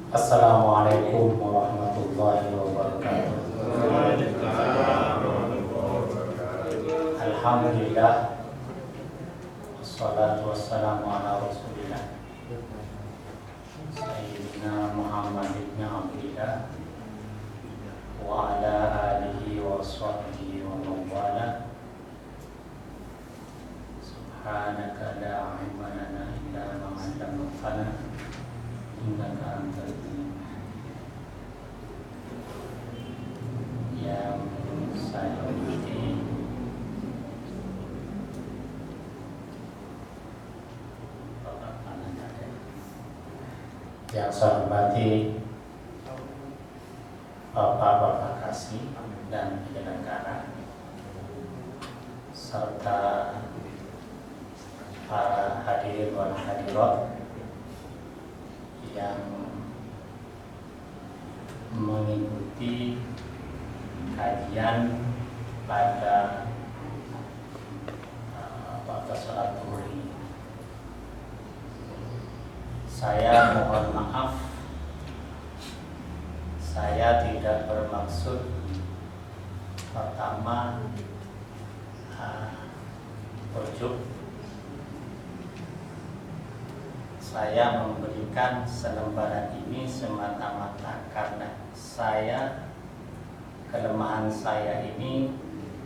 Assalamualaikum warahmatullahi wabarakatuh. Alhamdulillah, wassalatu wassalamu ala rasulillah Sayyidina Muhammad ibn Abdillah wa ala alihi wa sahbihi wa mawala. Subhanaka la ilma lana illa ma 'allamtana innaka antal alim. Yang saya hormati Bapak-bapak kasih dan penyelenggara serta para hadirin wal hadirat yang mengikuti kajian pada sholat zuhur ini. Saya mohon maaf, saya tidak bermaksud pertama berjuk. Saya memberikan selembaran ini semata-mata karena kelemahan saya ini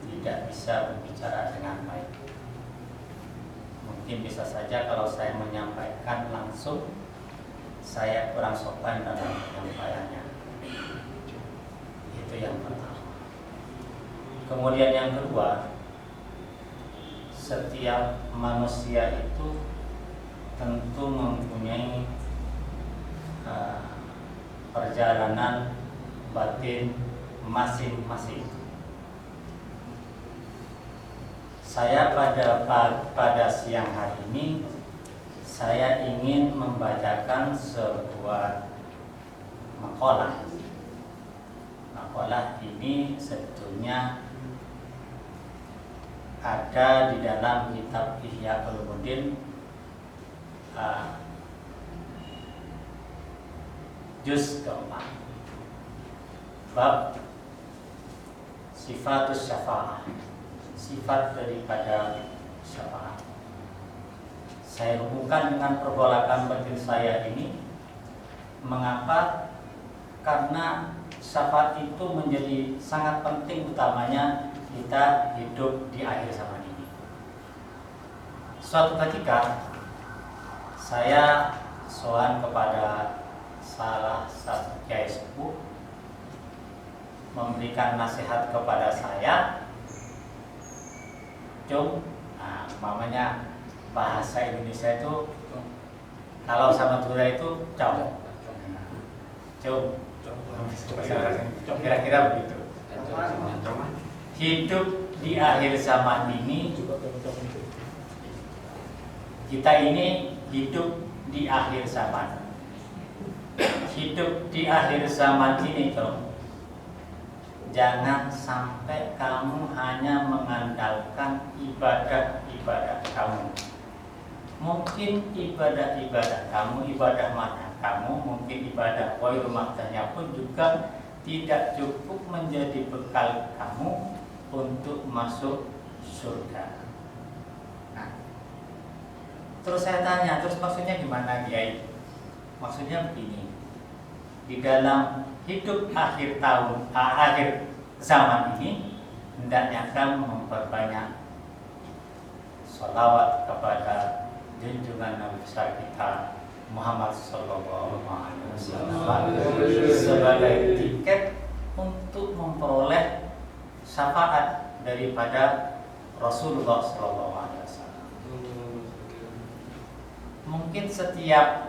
tidak bisa berbicara dengan baik. Mungkin bisa saja kalau saya menyampaikan langsung, saya kurang sopan dalam penyampaiannya. Itu yang pertama. Kemudian yang kedua, setiap manusia itu tentu mempunyai perjalanan batin masing-masing. Saya pada siang hari ini saya ingin membacakan sebuah makalah. Makalah ini sebetulnya ada di dalam kitab Ihya Ulumuddin juz keempat, bab sifatus syafa'ah, sifat daripada syafaat. Saya hubungkan dengan pergolakan batin saya ini. Mengapa? Karena syafaat itu menjadi sangat penting, utamanya kita hidup di akhir zaman ini. Suatu ketika saya sowan kepada salah satu kiai sepuh, memberikan nasihat kepada saya, mamanya bahasa Indonesia itu kalau sama Tura itu kira-kira begitu. Hidup di akhir zaman ini, kita ini hidup di akhir zaman. Hidup di akhir zaman ini jangan sampai kamu hanya mengandalkan ibadah-ibadah kamu. Mungkin ibadah-ibadah kamu, ibadah mata kamu, mungkin ibadah wairu matanya pun juga tidak cukup menjadi bekal kamu untuk masuk surga. Terus saya tanya, terus maksudnya gimana Kiai? Maksudnya begini, di dalam hidup akhir zaman ini, hendaknya kamu memperbanyak sholawat kepada junjungan Nabi besar kita Muhammad Sallallahu Alaihi Wasallam sebagai tiket untuk memperoleh syafaat daripada Rasulullah Sallallahu Alaihi Wasallam. Mungkin setiap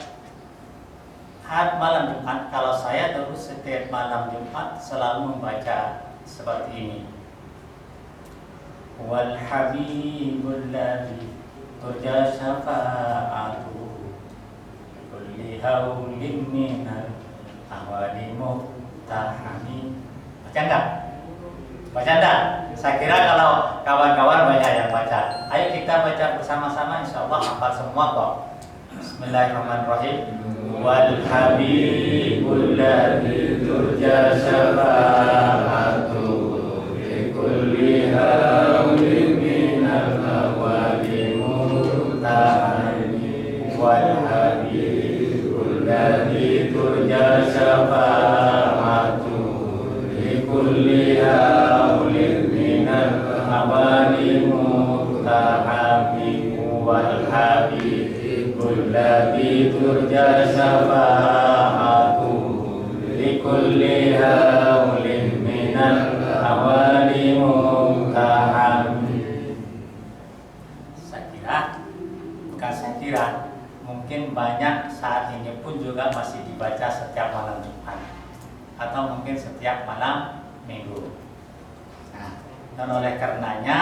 malam Jumat, kalau saya terus setiap malam Jumat selalu membaca seperti ini. Wal habibul ladzi turja syafa'atuhu kulli haulin minal ahwali muhtahami. Baca enggak? Baca enggak? Saya kira kalau kawan-kawan banyak yang baca. Ayo kita baca bersama-sama, insya Allah hafal semua kok. Bismillahirrahmanirrahim. wal habibul ladzi turja syafa'atuhu li kulli haulin minal awali muhtahani wal habibul ladzi turja syafa'atuhu li kulli haulin minal awali muhtahani wal habibul ladzi turja syafa'atuhu li kulli haulin minal awali muhtahami. Saya kira mungkin banyak saat ini pun juga masih dibaca setiap malam Jumat atau mungkin setiap malam Minggu. Nah, dan oleh karenanya,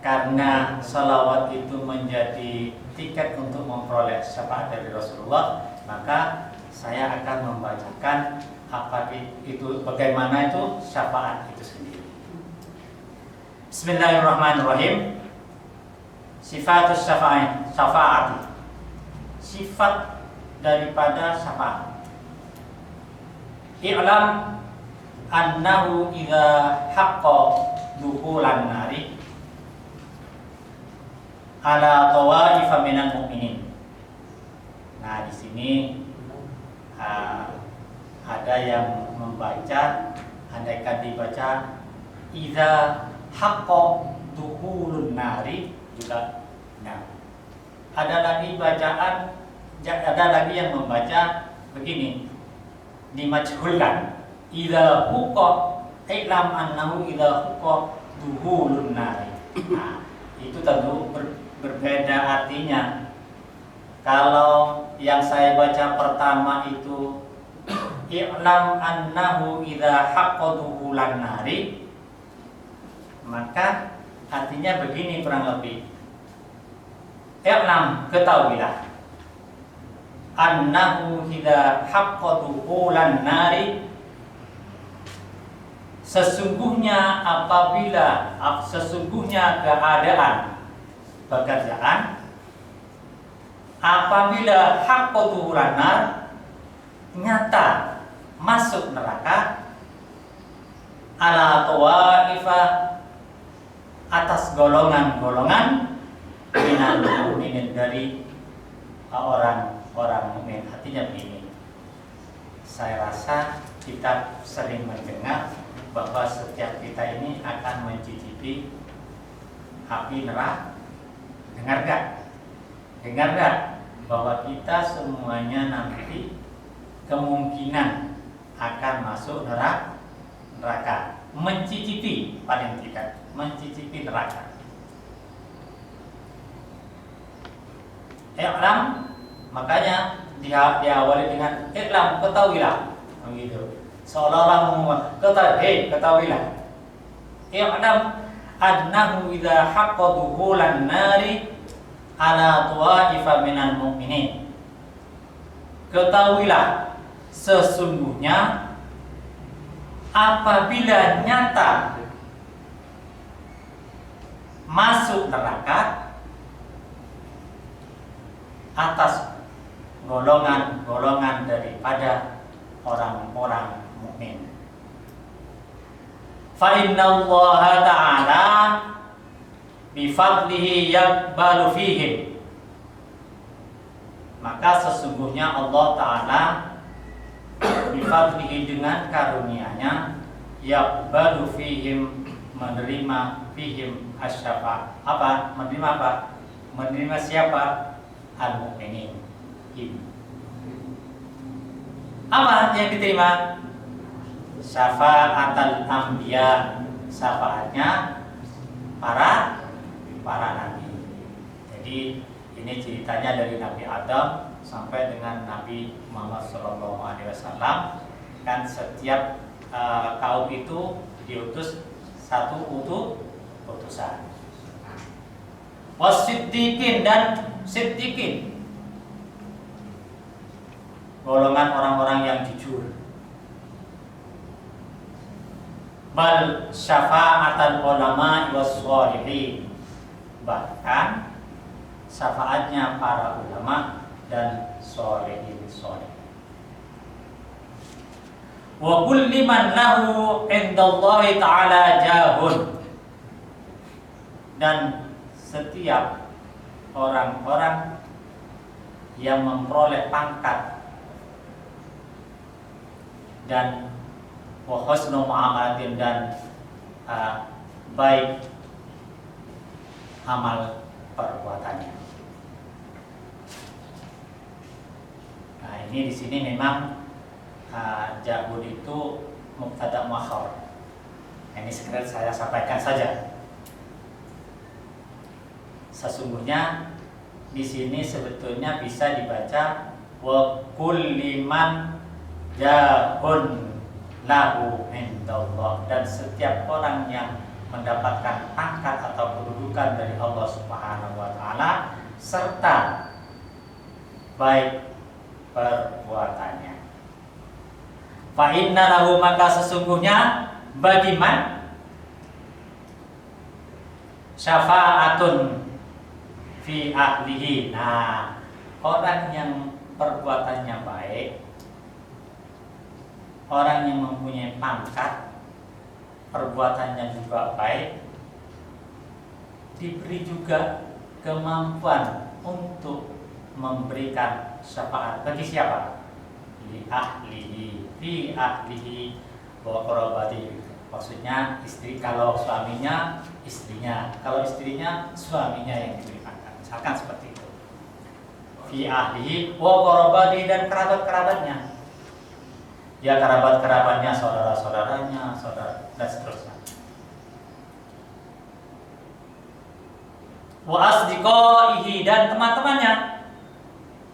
karena salawat itu menjadi tiket untuk memperoleh syafaat dari Rasulullah, maka saya akan membacakan apa itu, bagaimana itu syafaat itu sendiri. Bismillahirrahmanirrahim. Sifatus syafaat, sifat daripada syafaat. I'lam annahu idza haqqa dukhulan nari ala tawaifa minal mu'minin. Nah, di sini ada yang membaca, andaikan dibaca idza haqqa dukhulun nari juga. Nah, ada lagi bacaan, ada lagi yang membaca begini, dimajhulkan. Idza huqa i'lam annahu idza huqa dukhulun nari. Nah, itu tentu berbeda artinya. Kalau yang saya baca pertama itu i'lam annahu idza haqqa dukhulan nari, maka artinya begini kurang lebih. I'lam, ketahuilah, annahu idza haqqa dukhulan nari, sesungguhnya keadaan pekerjaan apabila haqqa dukhulan nar, nyata masuk neraka, ala tawaifa, atas golongan-golongan minal mu'minin, dari orang mukmin. Artinya begini, saya rasa kita sering mendengar bahwa setiap kita ini akan mencicipi api neraka. Dengar gak bahwa kita semuanya nanti kemungkinan akan masuk neraka, mencicipi, paling tidak mencicipi neraka. I'lam, makanya diawali dengan i'lam, ketahuilah, begitu. Seolah-olah ketahuilah. I'lam annahu idza haqqa dukhulan nari ala tawaifa minal mu'minin. Ketahuilah, sesungguhnya apabila nyata masuk neraka atas golongan-golongan daripada orang-orang mukmin. Fa innallaha ta'ala bi fadlihi yaqbalu fihim. Maka sesungguhnya Allah Ta'ala bi fadlihi, dengan karunia-Nya, yaqbalu fihim, menerima fihim asyafa. Apa? Menerima apa? Menerima siapa? Al-mu'minin. Apa yang diterima? Syafa'atul anbiya, syafaatnya para nabi. Jadi ini ceritanya dari Nabi Adam sampai dengan Nabi Muhammad SAW. Kan setiap kaum itu diutus satu utusan. Wasiddiqin, dan siddiqin, golongan orang-orang yang jujur. Bal syafa'atul ulama was-shalihin, bahkan syafaatnya para ulama dan sholihin sholih. Wa kulli man lahu indallahi ta'ala jahun, dan setiap orang-orang yang memperoleh pangkat dan wa husnu muamalatin, dan baik amal perbuatannya. Nah, ini di sini memang jahud itu mubtada muakhar. Ini sekedar saya sampaikan saja. Sesungguhnya di sini sebetulnya bisa dibaca wa kulli man jahun lahu indallah, dan setiap orang yang mendapatkan pangkat atau kedudukan dari Allah Subhanahu wa taala serta baik perbuatannya. Fa inna lahu, maka sesungguhnya bagi man syafa'atun fi ahlihi. Nah, orang yang perbuatannya baik, orang yang mempunyai pangkat, perbuatannya juga baik, diberi juga kemampuan untuk memberikan syafaat bagi siapa? Li ahlihi, fi ahlihi wa qarabati. Maksudnya istri, kalau suaminya istrinya, kalau istrinya suaminya yang diberi pangkat. Misalkan seperti itu. Fi ahlihi wa qarabati, dan kerabat-kerabatnya. Ya, kerabat-kerabatnya, saudara-saudaranya, saudara, dan seterusnya. Wa asdiqaihi, dan teman-temannya.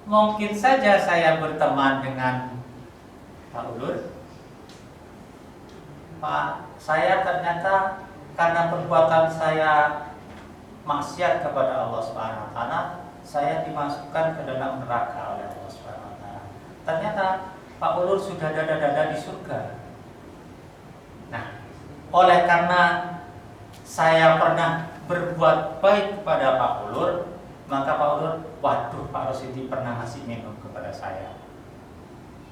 Mungkin saja saya berteman dengan Pak Ulur, Pak, saya ternyata karena perbuatan saya maksiat kepada Allah Subhanahu wa taala, saya dimasukkan ke dalam neraka oleh Allah Subhanahu wa taala. Ternyata Pak Ulur sudah dada-dada di surga. Nah, oleh karena saya pernah berbuat baik kepada Pak Ulur, maka Pak Ulur, waduh, Pak Rosidi pernah ngasih minum kepada saya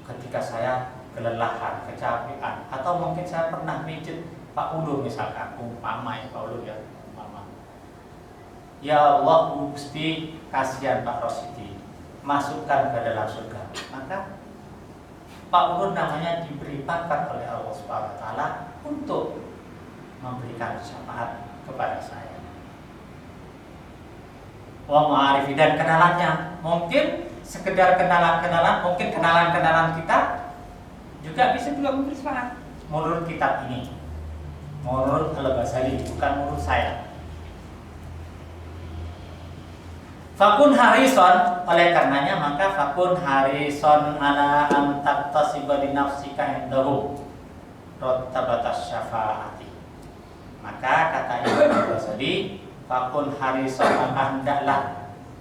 ketika saya kelelahan, kecapean, atau mungkin saya pernah mijet Pak Ulur misalkan, umpama ya Pak Ulur ya, umpama. Ya Allah, Gusti, kasihan Pak Rosidi, masukkan ke dalam surga. Maka Pak Ulur namanya diberi pangkat oleh Allah Subhanahu wa taala untuk memberikan syafaat kepada saya. Wa ma'arifi, dan kenalannya, mungkin sekedar kenalan-kenalan, mungkin kenalan-kenalan kita juga bisa juga memberi syafaat menurut kitab ini, menurut Al-Ghazali, bukan menurut saya. Fakun harison, oleh karenanya maka fakun harison ala an taktasiba li nafsika indahu rottabatas syafaati. Maka kata Imam Al-Ghazali, fakun harison, maka hendaklah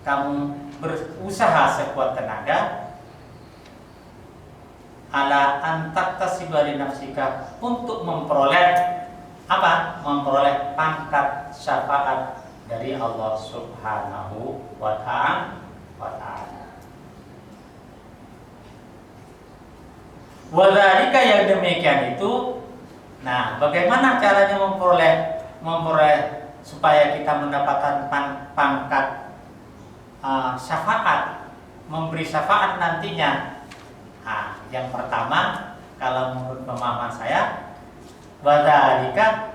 kamu berusaha sekuat tenaga ala an taktasiba li nafsika, untuk memperoleh apa? Memperoleh pangkat syafaat dari Allah Subhanahu wa ta'ala. Wadzalika, yang demikian itu. Nah, bagaimana caranya memperoleh supaya kita mendapatkan pangkat syafaat, memberi syafaat nantinya? Nah, yang pertama, kalau menurut pemahaman saya, wadzalika,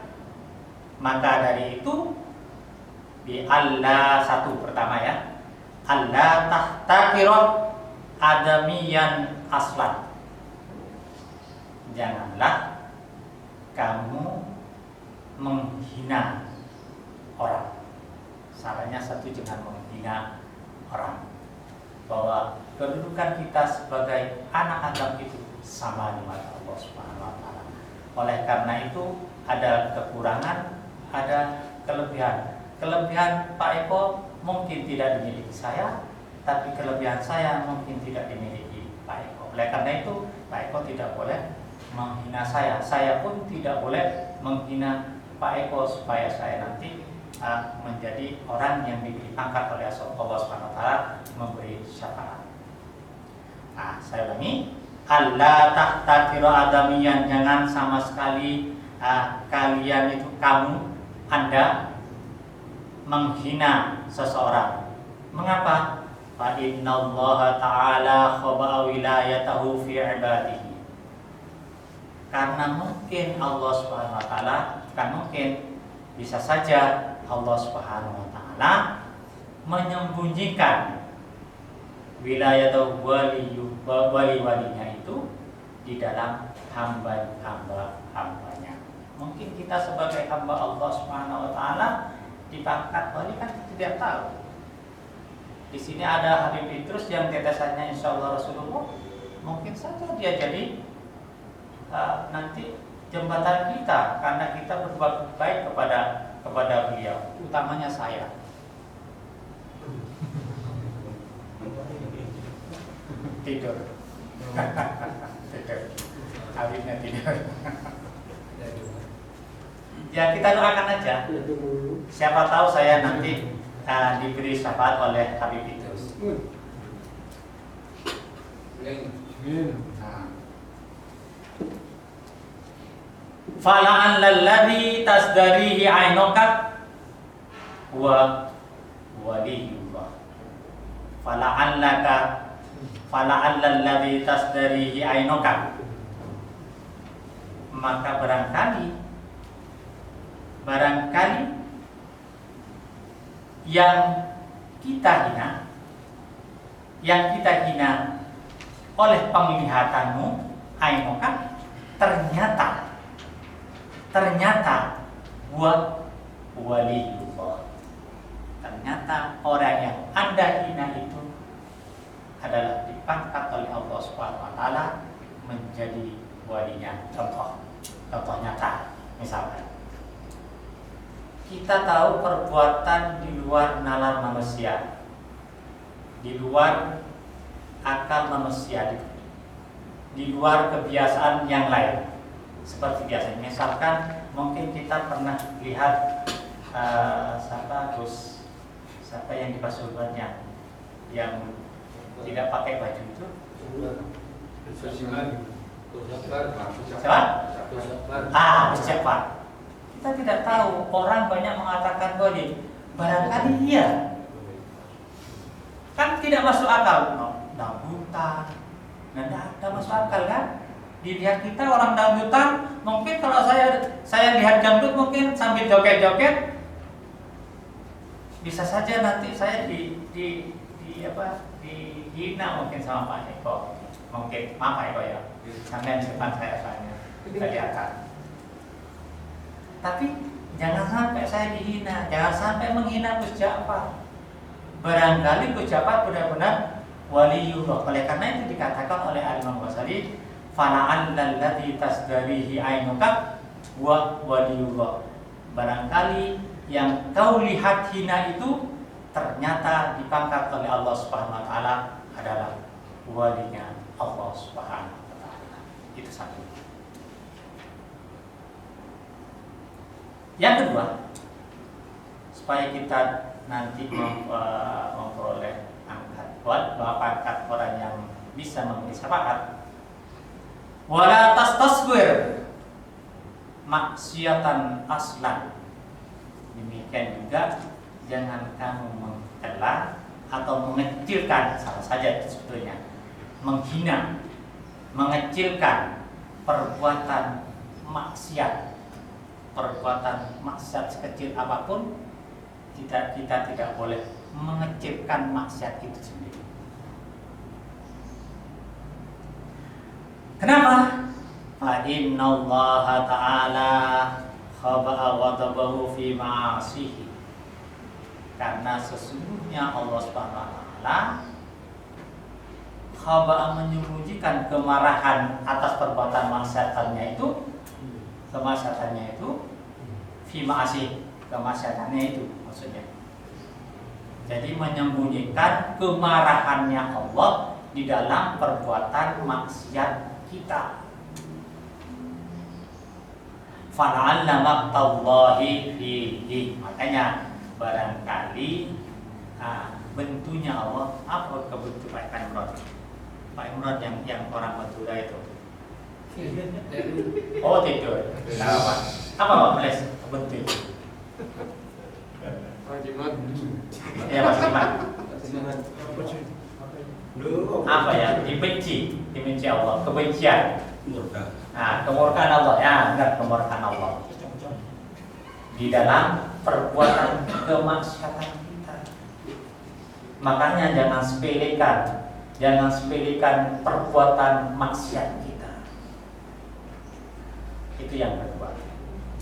maka dari itu bi Allah, satu pertama ya, Allah tahtaqirat adamiyan aslan. Janganlah kamu menghina orang. Sarannya satu, jangan menghina orang. Bahwa kedudukan kita sebagai anak Adam itu sama di mata Allah Subhanahu wa taala. Oleh karena itu ada kekurangan, ada kelebihan. Kelebihan Pak Eko mungkin tidak dimiliki saya, tapi kelebihan saya mungkin tidak dimiliki Pak Eko. Oleh karena itu Pak Eko tidak boleh menghina saya pun tidak boleh menghina Pak Eko, supaya saya nanti menjadi orang yang diberi pangkat oleh Allah Subhanahu wa taala, memberi syafaat. Nah, saya ulangi, alla tahtaqiru adamiyan, jangan sama sekali kalian itu, kamu, Anda menghina seseorang. Mengapa? Fa innallaha ta'ala khaba'a wilayatahu fi ibadihi. Karena mungkin Allah Subhanahu wa taala, kan mungkin, bisa saja Allah Subhanahu wa taala menyembunyikan wilayatahu, wali-walinya itu di dalam hambanya. Mungkin kita sebagai hamba Allah Subhanahu wa taala dipangkat wali kan tidak tahu. Di sini ada Habib Idrus yang tetesannya insya Allah Rasulullah, mungkin saja dia jadi nanti jembatan kita karena kita berbuat baik kepada beliau, utamanya saya. Tidur. Tidur. Habibnya tidur. Ya, kita doakan aja. Siapa tahu saya nanti diberi syafaat oleh Habib Idrus. Fala'an lalladhi tasdarihi ainokat wa waliyullah. Fala'an lalladhi tasdarihi ainokat. Maka barangkali yang kita hina oleh penglihatanmu, ainokat, ternyata buat waliullah. Ternyata orang yang Anda hina itu adalah dipangkat oleh Allah Subhanahu wa taala menjadi walinya. Contoh nyata, misalkan kita tahu perbuatan di luar nalar manusia, di luar akal manusia, di luar kebiasaan yang lain. Seperti biasanya, misalkan mungkin kita pernah lihat siapa yang di Pasuruannya yang tidak pakai baju itu? Siapa? Kita tidak tahu. Orang banyak mengatakan boleh, barangkali iya. Kan tidak masuk akal. Dangdutan, tidak masuk akal kan? Dilihat kita orang dangdutan, mungkin kalau saya lihat dangdut mungkin sambil joget-joget, bisa saja nanti saya dihina mungkin sama Pak Eko. Mungkin, maaf Pak Eko ya, sampai depan saya soalnya tadi akan. Tapi jangan sampai saya dihina, jangan sampai menghina Gus Ja'far. Barangkali Gus Ja'far benar-benar waliullah. Oleh karena itu dikatakan oleh Imam Ghazali, fala'allallati tasdarihi ainuka wa waliullah. Barangkali yang kau lihat hina itu ternyata dipangkat oleh Allah Subhanahu wa taala adalah walinya Allah Subhanahu wa taala. Itu satu. Yang kedua, supaya kita nanti memperoleh pangkat orang yang bisa memberi syafaat, wala tastasghir maksiatan aslan. Demikian juga jangan kamu mencela atau mengecilkan, salah saja sebetulnya, menghina, mengecilkan perbuatan maksiat sekecil apapun. Kita tidak boleh mengecilkan maksiat itu sendiri. Kenapa? Fa innallaha ta'ala khaba'a ghadabahu fi ma'asihi. Karena sesungguhnya Allah Subhanahu wa taala khaba'a menyembunyikan kemarahan atas perbuatan maksiatannya itu, fi ma'asihi, kemaksiatannya itu maksudnya. Jadi menyembunyikan kemarahannya Allah di dalam perbuatan maksiat kita. Fala'alla maqtallahi fihi. Makanya barangkali bentuknya Allah, apa kebentuk kebaikan berarti? Pak Imran yang orang Madura itu. Oh tidur. Apa Pak Meles? Betul. Ya Mas Iman. Apa ya? Dibenci Allah, kebencian. Nah, kemurkaan Allah ya, benar kemurkaan Allah. Di dalam perbuatan kemaksiatan kita. Makanya jangan sepelekan perbuatan maksiat kita. Itu yang kedua.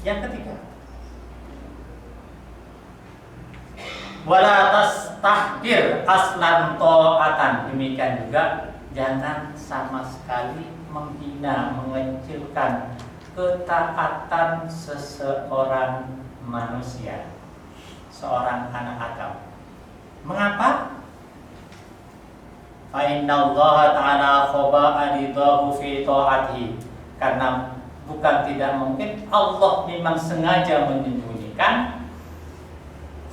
Yang ketiga, wala tastahqir aslan ta'atan. Demikian juga jangan sama sekali menghina, mengecilkan ketaatan seseorang manusia, seorang anak Adam. Mengapa? Fa innallaha ta'ala khaba'a ridahu fi ta'atihi. Karena bukan tidak mungkin Allah memang sengaja menyembunyikan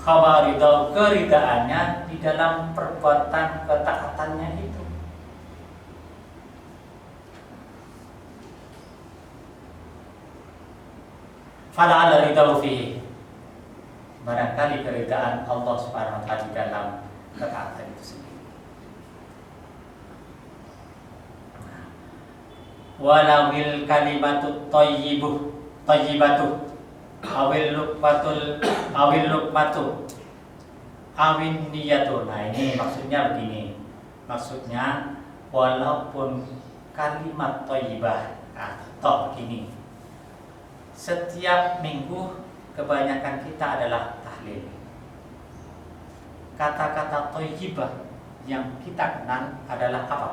khaba'a ridahu, keridaannya di dalam perbuatan ketaatannya itu. Fala'ala ridahu fihi. Barangkali keridaan Allah Subhanahu wa taala di dalam ketaatan itu sendiri. Walawil kalimatu thayyibatu awil lukmatu awin niyatu. Nah, ini maksudnya begini. Maksudnya walaupun kalimat thayyibah atau begini. Setiap minggu kebanyakan kita adalah tahlil. Kata-kata thayyibah yang kita kenal adalah apa?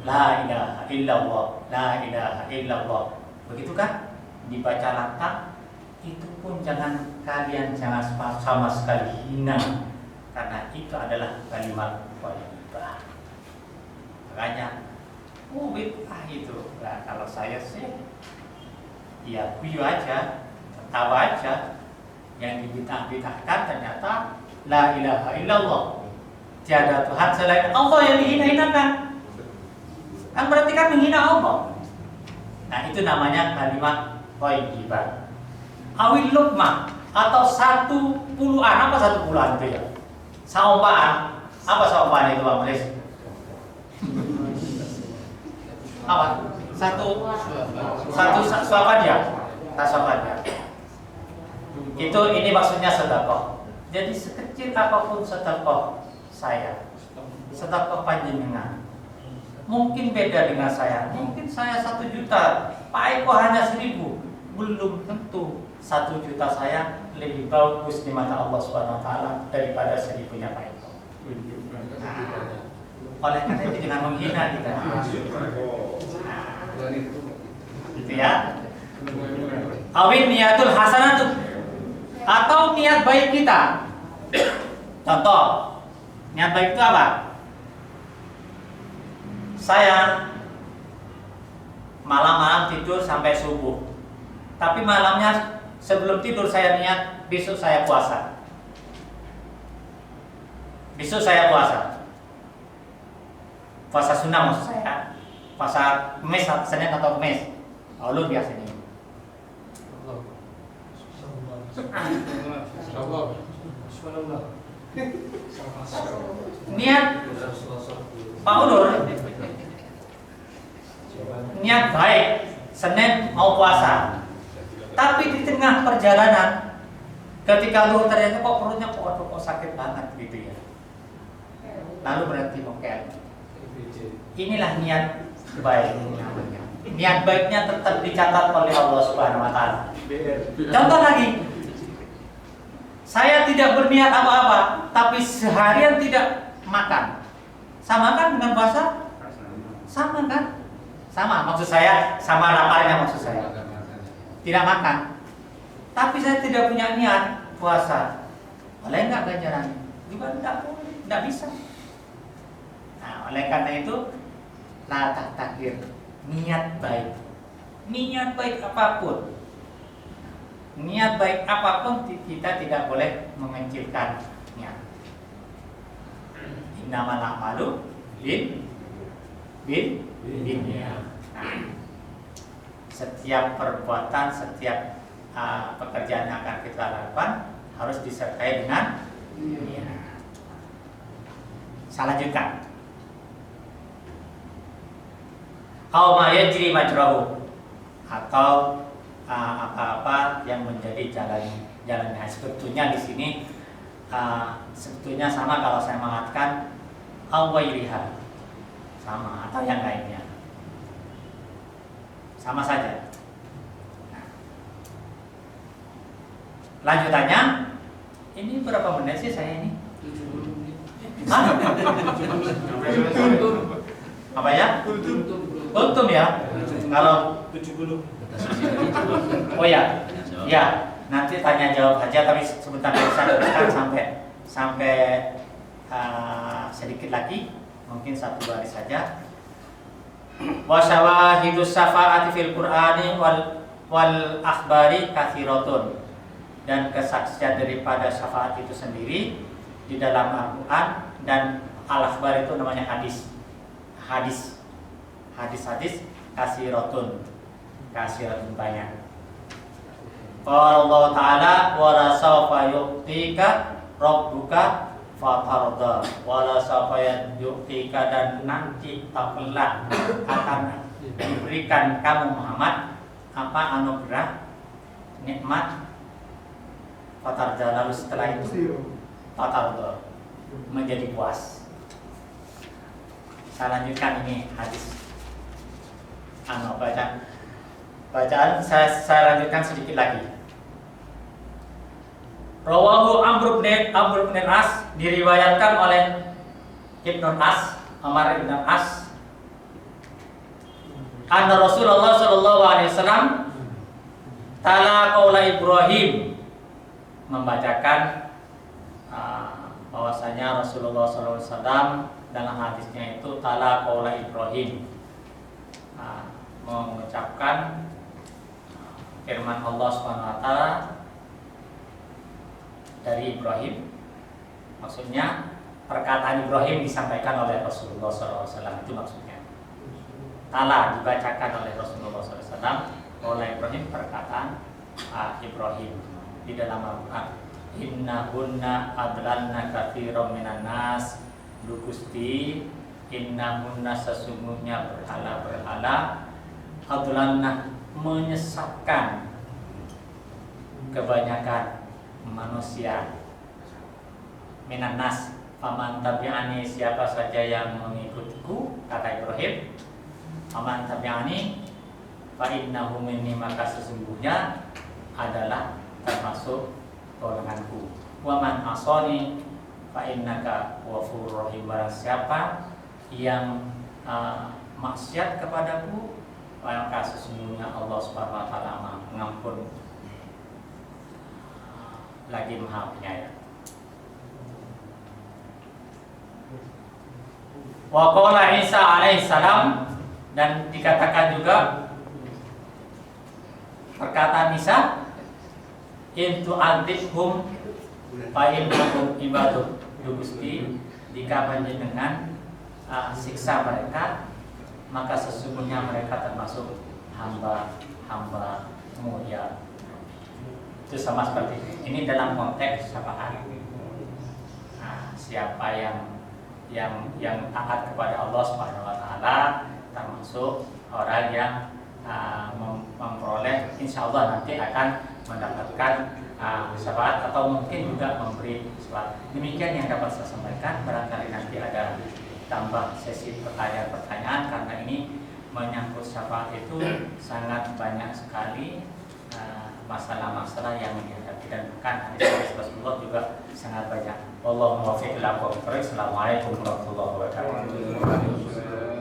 La ilaha illallah, la ilaha illallah. Begitu kan? Dibaca lantang, itu pun kalian jangan sama sekali hina, karena itu adalah kalimat thayyibah. Makanya, bid'ah itu. Nah, kalau saya sih, ya guyu aja. Tahu aja yang dibid'ah-bid'ahkan ternyata la ilaha illallah, tiada Tuhan selain Allah yang dihina-hinakan. Kan berarti kan menghina Allah. Nah, itu namanya kalimat thayyibah. Awil lukmah atau 10-an. Apa 10-an itu ya? Saumpaan. Apa saumpaan itu Pak Melis? Apa? Satu suapan ya? Tasapan ya? Ini maksudnya sedekah. Jadi sekecil apapun sedekah saya, sedekah panjenengan, mungkin beda dengan saya. Mungkin saya 1 juta, Pak Eko hanya 1000. Belum tentu 1 juta saya lebih bagus di mata Allah Subhanahu wa taala daripada 1000-nya Pak Eko. Oleh karena itu jangan menghina kita. Gitu ya. Awin niatul hasanatu, atau niat baik kita. Contoh, niat baik itu apa? Saya malam-malam tidur sampai subuh, tapi malamnya sebelum tidur saya niat besok saya puasa. Besok saya puasa. Puasa sunnah maksud saya. Puasa Kemis, Senin atau Kemis. Ulun biasanya. Niat Pak Ulur, niat baik Senin mau puasa, tapi di tengah perjalanan ketika lu ternyata kok perutnya kok sakit banget gitu ya, lalu berhenti mokel. Inilah niat baik. Niat baiknya tetap dicatat oleh Allah Subhanahu wa taala. Contoh lagi, saya tidak berniat apa-apa, tapi seharian tidak makan. Sama kan dengan puasa? Sama kan? Sama, maksud saya sama laparnya maksud saya. Tidak makan. Tapi saya tidak punya niat puasa. Boleh enggak ganjarannya? Juga tidak bisa. Nah, oleh karena itu la tahtakir, niat baik. Niat baik apapun. Niat baik apapun kita tidak boleh mengecilkan niat. Innamal a'malu bin dunia. Nah, setiap perbuatan, setiap pekerjaan yang akan kita lakukan harus disertai dengan dunia. Saya lanjutkan. Au ma yajri majrahu, atau apa-apa yang menjadi jalannya. Sebetulnya di sini sebetulnya sama kalau saya mengatakan au wairiha, sama atau yang lainnya, sama saja. Nah, lanjutannya, ini berapa menit sih saya ini? 70 menit. Hah? Apa ya? Untung ya. Kalau 70. oh ya, ya nanti tanya jawab aja, tapi sebentar saya teruskan sampai sedikit lagi, mungkin 1 baris saja. Wa syawahidus syafa'ati fil Qur'ani wal akhbari katsiratun, dan kesaksian daripada syafaat itu sendiri di dalam Al-Qur'an dan al-akhbar itu namanya hadis katsiratun banyak. Qala Allah Ta'ala wa la sawfa yu'tika rabbuka fatarda, wa la sawfa yu'tika, dan nanti tak kelak akan diberikan kamu Muhammad apa anugerah nikmat fatarda, lalu setelah itu fatarda, menjadi puas. Saya lanjutkan ini hadis. Bacaan saya lanjutkan sedikit lagi. Rawahu Amr bin As, diriwayatkan oleh Ibnu As, Amr bin As, anna Rasulullah sallallahu alaihi wasallam tala qaula Ibrahim, membacakan bahwasanya Rasulullah sallallahu alaihi wasallam dalam hadisnya itu tala qaula Ibrahim, mengucapkan firman Allah Subhanahu wa taala dari Ibrahim. Maksudnya perkataan Ibrahim disampaikan oleh Rasulullah SAW, itu maksudnya. Tala dibacakan oleh Rasulullah SAW oleh Ibrahim, perkataan Ibrahim di dalam Al-Quran. Innahunna adlanna katsiran minan nas, Gusti, innahunna sesungguhnya berhala-berhala, adlanna menyesatkan kebanyakan manusia, minan nas, faman tabi'ani, siapa saja yang mengikutku, kata Ibrahim, faman tabi'ani fa innahu minni, maka sesungguhnya adalah termasuk golonganku, wa man asani fa innaka ghafurur rahim, barang siapa yang maksiat kepadaku, maka sesungguhnya Allah Subhanahu wa taala mengampun lagi Maha Penyayang. Wa qala Isa alaihissalam, dan dikatakan juga perkataan Isa, in tu'adzibhum fa innahum ibaduk, Gusti, jika panjenengan siksa mereka, maka sesungguhnya mereka termasuk hamba-hamba-Mu ya. Itu sama seperti ini dalam konteks syafaat. Siapa yang taat kepada Allah Subhanahu wa taala termasuk orang yang memperoleh, insya Allah nanti akan mendapatkan syafaat atau mungkin juga memberi syafaat. Demikian yang dapat saya sampaikan. Barangkali nanti ada tambah sesi pertanyaan-pertanyaan, karena ini menyangkut syafaat itu sangat banyak sekali masalah-masalah yang dihadapi, dan bukan hadis Rasulullah juga sangat banyak. Wallahu muwaffiq ila aqwamit thoriq. Assalamualaikum warahmatullahi wabarakatuh.